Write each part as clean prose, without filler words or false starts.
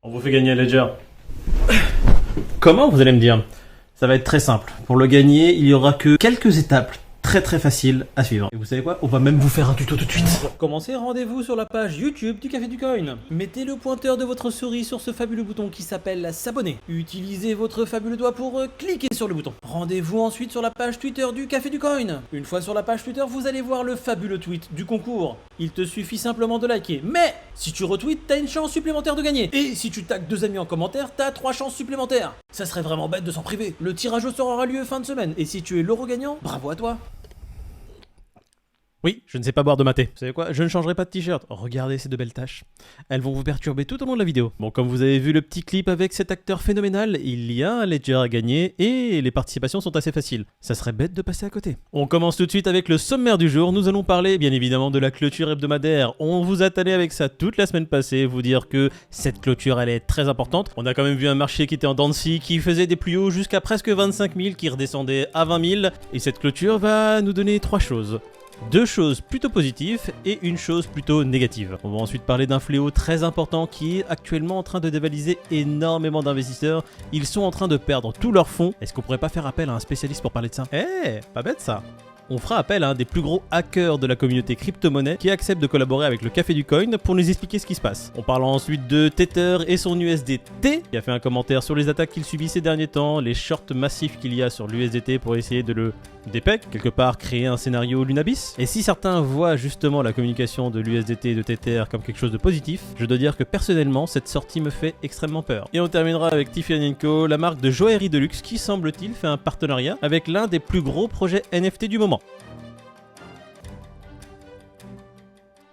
On vous fait gagner un Ledger. Comment, vous allez me dire? Ça va être très simple. Pour le gagner, il y aura que quelques étapes très faciles à suivre. Et vous savez quoi? On va même vous faire un tuto tout de suite. Pour commencer, rendez-vous sur la page YouTube du Café du Coin. Mettez le pointeur de votre souris sur ce fabuleux bouton qui s'appelle s'abonner. Utilisez votre fabuleux doigt pour cliquer sur le bouton. Rendez-vous ensuite sur la page Twitter du Café du Coin. Une fois sur la page Twitter, vous allez voir le fabuleux tweet du concours. Il te suffit simplement de liker. Mais si tu retweets, t'as une chance supplémentaire de gagner. Et si tu tags 2 amis en commentaire, t'as 3 chances supplémentaires. Ça serait vraiment bête de s'en priver. Le tirage au sort aura lieu fin de semaine. Et si tu es l'euro gagnant, bravo à toi. Oui, je ne sais pas boire de maté. Vous savez quoi? Je ne changerai pas de t-shirt. Regardez ces 2 belles taches. Elles vont vous perturber tout au long de la vidéo. Bon, comme vous avez vu le petit clip avec cet acteur phénoménal, il y a un Ledger à gagner et les participations sont assez faciles. Ça serait bête de passer à côté. On commence tout de suite avec le sommaire du jour. Nous allons parler bien évidemment de la clôture hebdomadaire. On vous a tanné avec ça toute la semaine passée, vous dire que cette clôture elle est très importante. On a quand même vu un marché qui était en dents de scie, qui faisait des plus hauts jusqu'à presque 25 000, qui redescendait à 20 000. Et cette clôture va nous donner 3 choses. 2 choses plutôt positives et une chose plutôt négative. On va ensuite parler d'un fléau très important qui est actuellement en train de dévaliser énormément d'investisseurs. Ils sont en train de perdre tous leurs fonds. Est-ce qu'on pourrait pas faire appel à un spécialiste pour parler de ça? Pas bête ça. On fera appel à un des plus gros hackers de la communauté crypto-monnaie qui accepte de collaborer avec le Café du Coin pour nous expliquer ce qui se passe. On parlera ensuite de Tether et son USDT qui a fait un commentaire sur les attaques qu'il subit ces derniers temps, les shorts massifs qu'il y a sur l'USDT pour essayer de le dépec, quelque part créer un scénario Lunabis. Et si certains voient justement la communication de l'USDT et de Tether comme quelque chose de positif, je dois dire que personnellement cette sortie me fait extrêmement peur. Et on terminera avec Tiffany & Co, la marque de joaillerie de luxe qui semble-t-il fait un partenariat avec l'un des plus gros projets NFT du moment.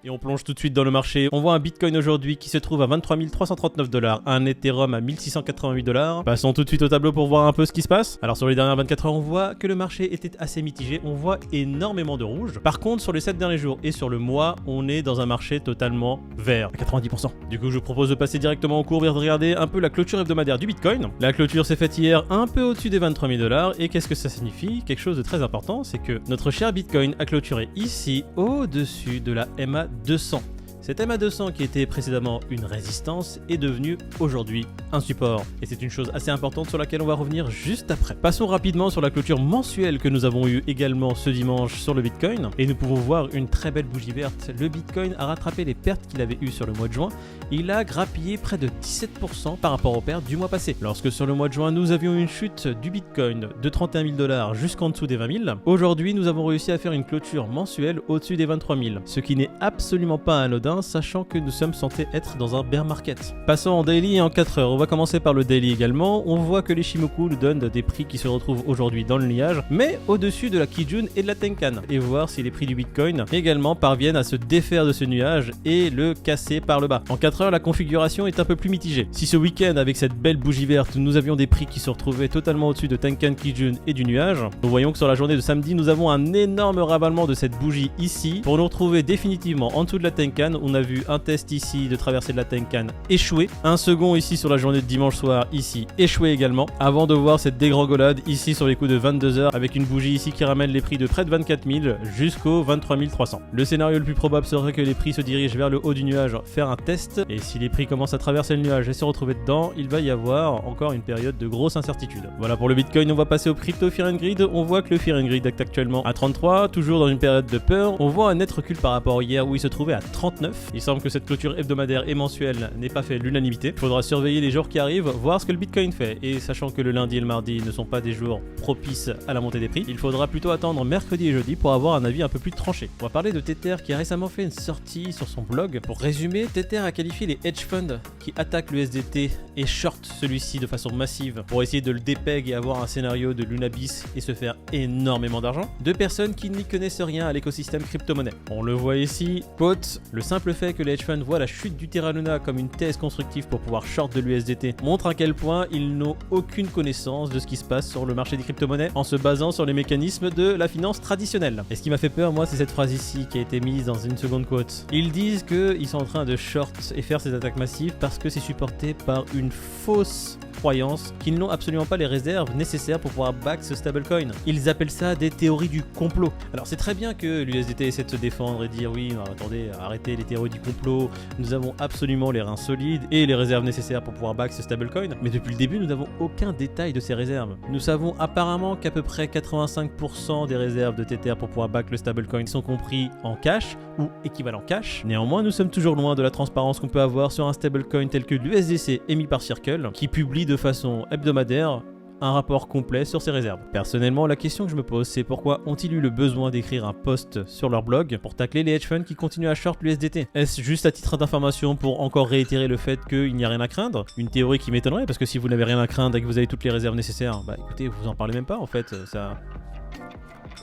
Et on plonge tout de suite dans le marché. On voit un Bitcoin aujourd'hui qui se trouve à 23 339 $, un Ethereum à 1688 $. Passons tout de suite au tableau pour voir un peu ce qui se passe. Alors sur les dernières 24 heures, on voit que le marché était assez mitigé. On voit énormément de rouge. Par contre, sur les 7 derniers jours et sur le mois, on est dans un marché totalement vert, à 90%. Du coup, je vous propose de passer directement au cours et de regarder un peu la clôture hebdomadaire du Bitcoin. La clôture s'est faite hier un peu au-dessus des 23 000 $. Et qu'est-ce que ça signifie? Quelque chose de très important, c'est que notre cher Bitcoin a clôturé ici, au-dessus de la MA 200. Cette MA200 qui était précédemment une résistance est devenue aujourd'hui un support. Et c'est une chose assez importante sur laquelle on va revenir juste après. Passons rapidement sur la clôture mensuelle que nous avons eue également ce dimanche sur le Bitcoin. Et nous pouvons voir une très belle bougie verte. Le Bitcoin a rattrapé les pertes qu'il avait eues sur le mois de juin. Il a grappillé près de 17% par rapport aux pertes du mois passé. Lorsque sur le mois de juin, nous avions une chute du Bitcoin de 31 000 $ jusqu'en dessous des 20 000, aujourd'hui nous avons réussi à faire une clôture mensuelle au-dessus des 23 000. Ce qui n'est absolument pas anodin, sachant que nous sommes censés être dans un bear market. Passons en daily et en 4 heures. On va commencer par le daily également. On voit que les Shimoku nous donnent des prix qui se retrouvent aujourd'hui dans le nuage, mais au-dessus de la Kijun et de la Tenkan. Et voir si les prix du Bitcoin également parviennent à se défaire de ce nuage et le casser par le bas. En 4 heures, la configuration est un peu plus mitigée. Si ce week-end, avec cette belle bougie verte, nous avions des prix qui se retrouvaient totalement au-dessus de Tenkan, Kijun et du nuage, nous voyons que sur la journée de samedi, nous avons un énorme ravalement de cette bougie ici pour nous retrouver définitivement en dessous de la Tenkan. On a vu un test ici de traversée de la Tenkan échouer, un second ici sur la journée de dimanche soir ici échoué également, avant de voir cette dégringolade ici sur les coups de 22 heures avec une bougie ici qui ramène les prix de près de 24 000 jusqu'aux 23 300. Le scénario le plus probable serait que les prix se dirigent vers le haut du nuage, faire un test, et si les prix commencent à traverser le nuage et se retrouver dedans, il va y avoir encore une période de grosse incertitude. Voilà pour le Bitcoin. On va passer au crypto Fear & Greed. On voit que le Fear & Greed est actuellement à 33, toujours dans une période de peur. On voit un net recul par rapport à hier où il se trouvait à 39. Il semble que cette clôture hebdomadaire et mensuelle n'ait pas fait l'unanimité. Il faudra surveiller les jours qui arrivent, voir ce que le Bitcoin fait. Et sachant que le lundi et le mardi ne sont pas des jours propices à la montée des prix, il faudra plutôt attendre mercredi et jeudi pour avoir un avis un peu plus tranché. On va parler de Tether qui a récemment fait une sortie sur son blog. Pour résumer, Tether a qualifié les hedge funds qui attaquent le SDT et short celui-ci de façon massive pour essayer de le dépeg et avoir un scénario de Lunabis et se faire énormément d'argent. 2 personnes qui n'y connaissent rien à l'écosystème crypto-monnaie. On le voit ici, quote, le simple fait que les hedge funds voient la chute du Terra Luna comme une thèse constructive pour pouvoir short de l'USDT montre à quel point ils n'ont aucune connaissance de ce qui se passe sur le marché des crypto-monnaies en se basant sur les mécanismes de la finance traditionnelle. Et ce qui m'a fait peur, moi, c'est cette phrase ici qui a été mise dans une seconde quote. Ils disent qu'ils sont en train de short et faire ces attaques massives parce que c'est supporté par une fausse croyance qu'ils n'ont absolument pas les réserves nécessaires pour pouvoir back ce stablecoin. Ils appellent ça des théories du complot. Alors c'est très bien que l'USDT essaie de se défendre et dire oui, non, attendez, arrêtez les théories du complot, nous avons absolument les reins solides et les réserves nécessaires pour pouvoir back ce stablecoin, mais depuis le début nous n'avons aucun détail de ces réserves. Nous savons apparemment qu'à peu près 85% des réserves de Tether pour pouvoir back le stablecoin sont compris en cash ou équivalent cash. Néanmoins, nous sommes toujours loin de la transparence qu'on peut avoir sur un stablecoin tel que l'USDC émis par Circle, qui publie de façon hebdomadaire un rapport complet sur ses réserves. Personnellement, la question que je me pose, c'est pourquoi ont-ils eu le besoin d'écrire un post sur leur blog pour tacler les hedge funds qui continuent à short l'USDT? Est-ce juste à titre d'information pour encore réitérer le fait qu'il n'y a rien à craindre? Une théorie qui m'étonnerait, parce que si vous n'avez rien à craindre et que vous avez toutes les réserves nécessaires, bah écoutez, vous en parlez même pas en fait, ça...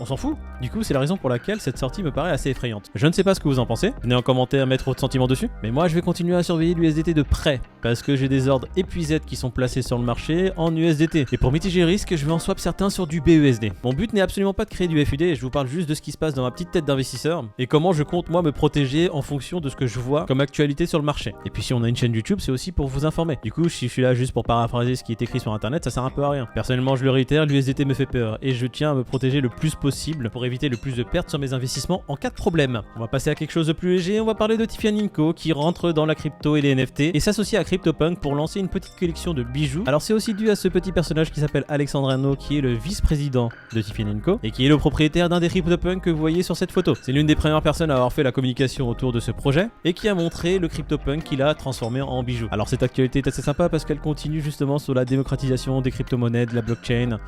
On s'en fout. Du coup, c'est la raison pour laquelle cette sortie me paraît assez effrayante. Je ne sais pas ce que vous en pensez. Venez en commentaire mettre votre sentiment dessus. Mais moi, je vais continuer à surveiller l'USDT de près. Parce que j'ai des ordres épuisettes qui sont placés sur le marché en USDT. Et pour mitiger le risque, je vais en swap certains sur du BUSD. Mon but n'est absolument pas de créer du FUD. Je vous parle juste de ce qui se passe dans ma petite tête d'investisseur. Et comment je compte, moi, me protéger en fonction de ce que je vois comme actualité sur le marché. Et puis si on a une chaîne YouTube, c'est aussi pour vous informer. Du coup, si je suis là juste pour paraphraser ce qui est écrit sur internet, ça sert un peu à rien. Personnellement, je le réitère, l'USDT me fait peur. Et je tiens à me protéger le plus possible pour éviter le plus de pertes sur mes investissements en cas de problème. On va passer à quelque chose de plus léger, on va parler de Tiffany & Co qui rentre dans la crypto et les NFT et s'associe à CryptoPunk pour lancer une petite collection de bijoux. Alors c'est aussi dû à ce petit personnage qui s'appelle Alexandre Arnault qui est le vice-président de Tiffany & Co et qui est le propriétaire d'un des CryptoPunk que vous voyez sur cette photo. C'est l'une des premières personnes à avoir fait la communication autour de ce projet et qui a montré le CryptoPunk qu'il a transformé en bijoux. Alors cette actualité est assez sympa parce qu'elle continue justement sur la démocratisation des crypto-monnaies, de la blockchain,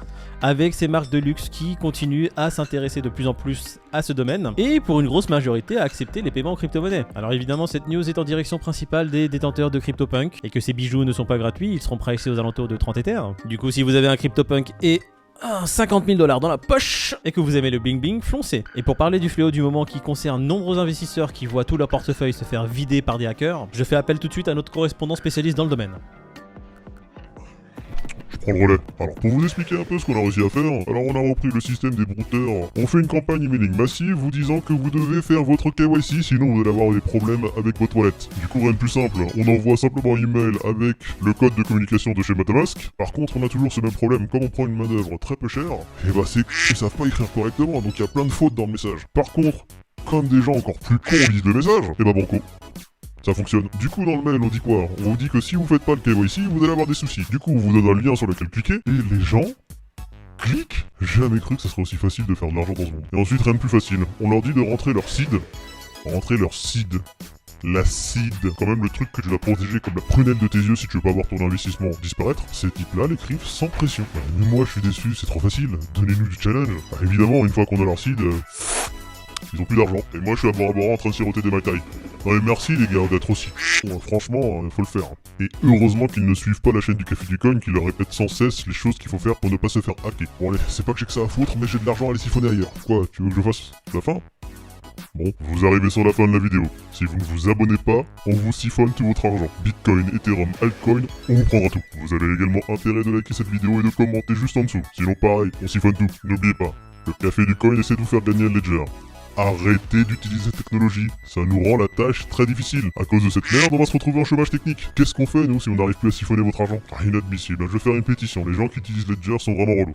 avec ces marques de luxe qui continuent à s'intéresser de plus en plus à ce domaine et pour une grosse majorité à accepter les paiements en crypto-monnaie. Alors évidemment cette news est en direction principale des détenteurs de CryptoPunk et que ces bijoux ne sont pas gratuits, ils seront pricés aux alentours de 30 Ethers. Du coup si vous avez un CryptoPunk et 50 000 $ dans la poche et que vous aimez le bling bling, foncez. Et pour parler du fléau du moment qui concerne nombreux investisseurs qui voient tout leur portefeuille se faire vider par des hackers, je fais appel tout de suite à notre correspondant spécialiste dans le domaine. Je prends le relais. Alors pour vous expliquer un peu ce qu'on a réussi à faire, alors on a repris le système des brouteurs, on fait une campagne emailing massive vous disant que vous devez faire votre KYC sinon vous allez avoir des problèmes avec votre wallet. Du coup rien de plus simple, on envoie simplement un email avec le code de communication de chez Metamask. Par contre on a toujours ce même problème, comme on prend une main d'œuvre très peu chère, et bah c'est qu'ils savent pas écrire correctement, donc il y a plein de fautes dans le message. Par contre, comme des gens encore plus cons lisent le message, et bah banco. Ça fonctionne. Du coup, dans le mail, on dit quoi? On vous dit que si vous faites pas le KYC, vous allez avoir des soucis. Du coup, on vous donne un lien sur lequel cliquer, et les gens cliquent. J'ai jamais cru que ça serait aussi facile de faire de l'argent dans ce monde. Et ensuite, rien de plus facile. On leur dit de rentrer leur seed. Rentrer leur seed. La seed, quand même le truc que tu dois protéger comme la prunelle de tes yeux si tu veux pas voir ton investissement disparaître. Ces types-là l'écrivent sans pression. Mais moi, je suis déçu, c'est trop facile. Donnez-nous du challenge. Bah, évidemment, une fois qu'on a leur seed... ils ont plus d'argent, et moi je suis à Bora Bora en train de siroter des Mai Tai. Non mais merci les gars d'être aussi franchement, faut le faire. Et heureusement qu'ils ne suivent pas la chaîne du Café du Coin qui leur répète sans cesse les choses qu'il faut faire pour ne pas se faire hacker. Bon allez, c'est pas que j'ai que ça à foutre, mais j'ai de l'argent à les siphonner ailleurs. Quoi, tu veux que je fasse la fin? Bon, vous arrivez sur la fin de la vidéo. Si vous ne vous abonnez pas, on vous siphonne tout votre argent. Bitcoin, Ethereum, Altcoin, on vous prendra tout. Vous avez également intérêt de liker cette vidéo et de commenter juste en dessous. Sinon pareil, on siphonne tout. N'oubliez pas, le Café du Coin essaie de vous faire gagner un ledger. Arrêtez d'utiliser cette technologie, ça nous rend la tâche très difficile. À cause de cette merde, on va se retrouver en chômage technique. Qu'est-ce qu'on fait nous si on n'arrive plus à siphonner votre argent? Inadmissible, je vais faire une pétition, les gens qui utilisent Ledger sont vraiment relous.